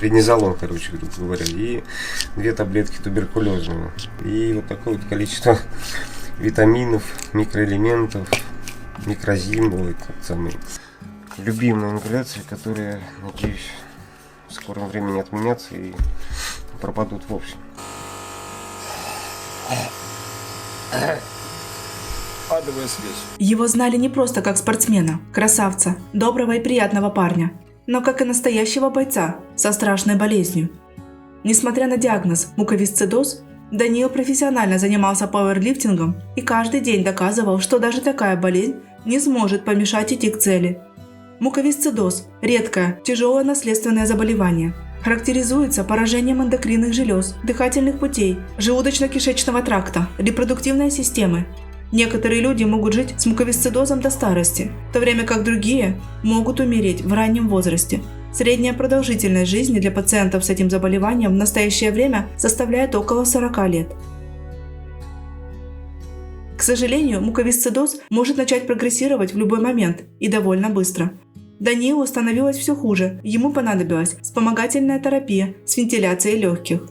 преднизолон, короче говоря, и 2 таблетки туберкулезного. И вот такое вот количество витаминов, микроэлементов, микрозим, самые любимые ингаляции, которые, надеюсь, в скором времени отменятся и пропадут вовсе. Адовая связь. Его знали не просто как спортсмена, красавца, доброго и приятного парня, но как и настоящего бойца со страшной болезнью. Несмотря на диагноз муковисцидоз, Даниил профессионально занимался пауэрлифтингом и каждый день доказывал, что даже такая болезнь не сможет помешать идти к цели. Муковисцидоз – редкое, тяжелое наследственное заболевание. Характеризуется поражением эндокринных желез, дыхательных путей, желудочно-кишечного тракта, репродуктивной системы. Некоторые люди могут жить с муковисцидозом до старости, в то время как другие могут умереть в раннем возрасте. Средняя продолжительность жизни для пациентов с этим заболеванием в настоящее время составляет около 40 лет. К сожалению, муковисцидоз может начать прогрессировать в любой момент и довольно быстро. Даниилу становилось все хуже, ему понадобилась вспомогательная терапия с вентиляцией легких.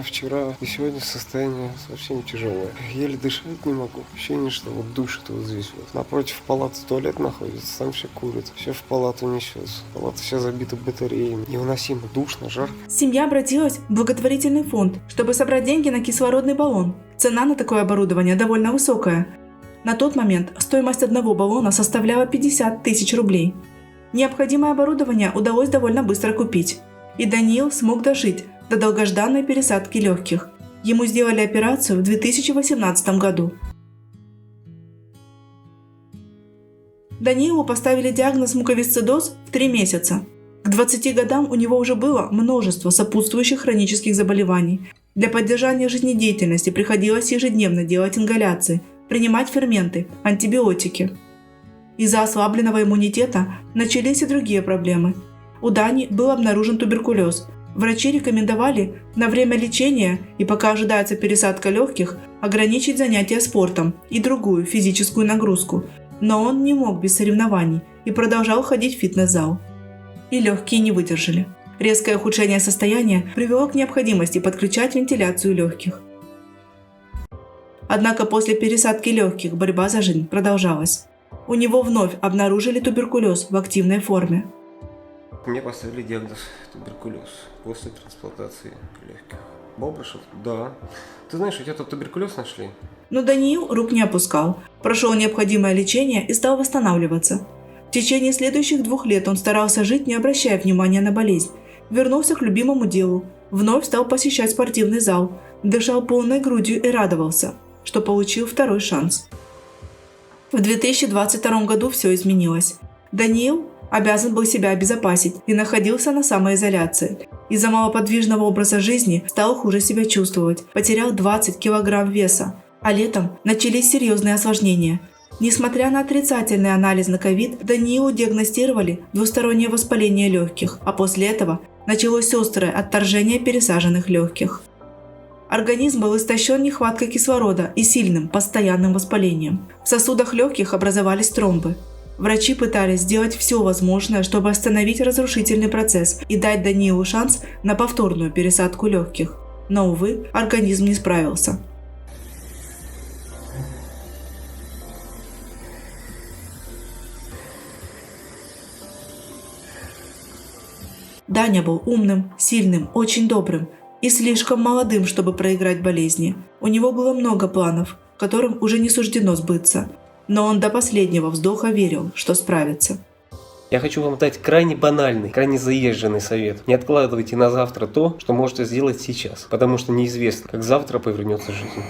Вчера и сегодня состояние совсем тяжелое. Еле дышать не могу. Ощущение, что вот душит вот здесь вот. Напротив палаты туалет находится, там все курят. Все в палату несется. Палата вся забита батареями. Невыносимо душно, жарко. Семья обратилась в благотворительный фонд, чтобы собрать деньги на кислородный баллон. Цена на такое оборудование довольно высокая. На тот момент стоимость одного баллона составляла 50 тысяч рублей. Необходимое оборудование удалось довольно быстро купить. И Даниил смог дожить до долгожданной пересадки легких. Ему сделали операцию в 2018 году. Даниилу поставили диагноз муковисцидоз в 3 месяца. К 20 годам у него уже было множество сопутствующих хронических заболеваний. Для поддержания жизнедеятельности приходилось ежедневно делать ингаляции, принимать ферменты, антибиотики. Из-за ослабленного иммунитета начались и другие проблемы. У Дани был обнаружен туберкулез. Врачи рекомендовали на время лечения и пока ожидается пересадка легких ограничить занятия спортом и другую физическую нагрузку, но он не мог без соревнований и продолжал ходить в фитнес-зал. И легкие не выдержали. Резкое ухудшение состояния привело к необходимости подключать вентиляцию легких. Однако после пересадки легких борьба за жизнь продолжалась. У него вновь обнаружили туберкулез в активной форме. Мне поставили диагноз туберкулез после трансплантации легких. Бобрышев? Да. Ты знаешь, у тебя тут туберкулез нашли? Но Даниил рук не опускал, прошел необходимое лечение и стал восстанавливаться. В течение следующих 2 лет он старался жить, не обращая внимания на болезнь. Вернулся к любимому делу, вновь стал посещать спортивный зал, дышал полной грудью и радовался, что получил второй шанс. В 2022 году все изменилось. Даниил обязан был себя обезопасить и находился на самоизоляции. Из-за малоподвижного образа жизни стал хуже себя чувствовать, потерял 20 килограмм веса, а летом начались серьезные осложнения. Несмотря на отрицательный анализ на ковид, Даниилу диагностировали двустороннее воспаление легких, а после этого началось острое отторжение пересаженных легких. Организм был истощен нехваткой кислорода и сильным постоянным воспалением. В сосудах легких образовались тромбы. Врачи пытались сделать все возможное, чтобы остановить разрушительный процесс и дать Даниилу шанс на повторную пересадку легких. Но, увы, организм не справился. Даня был умным, сильным, очень добрым и слишком молодым, чтобы проиграть болезни. У него было много планов, которым уже не суждено сбыться. Но он до последнего вздоха верил, что справится. Я хочу вам дать крайне банальный, крайне заезженный совет. Не откладывайте на завтра то, что можете сделать сейчас, потому что неизвестно, как завтра повернется жизнь.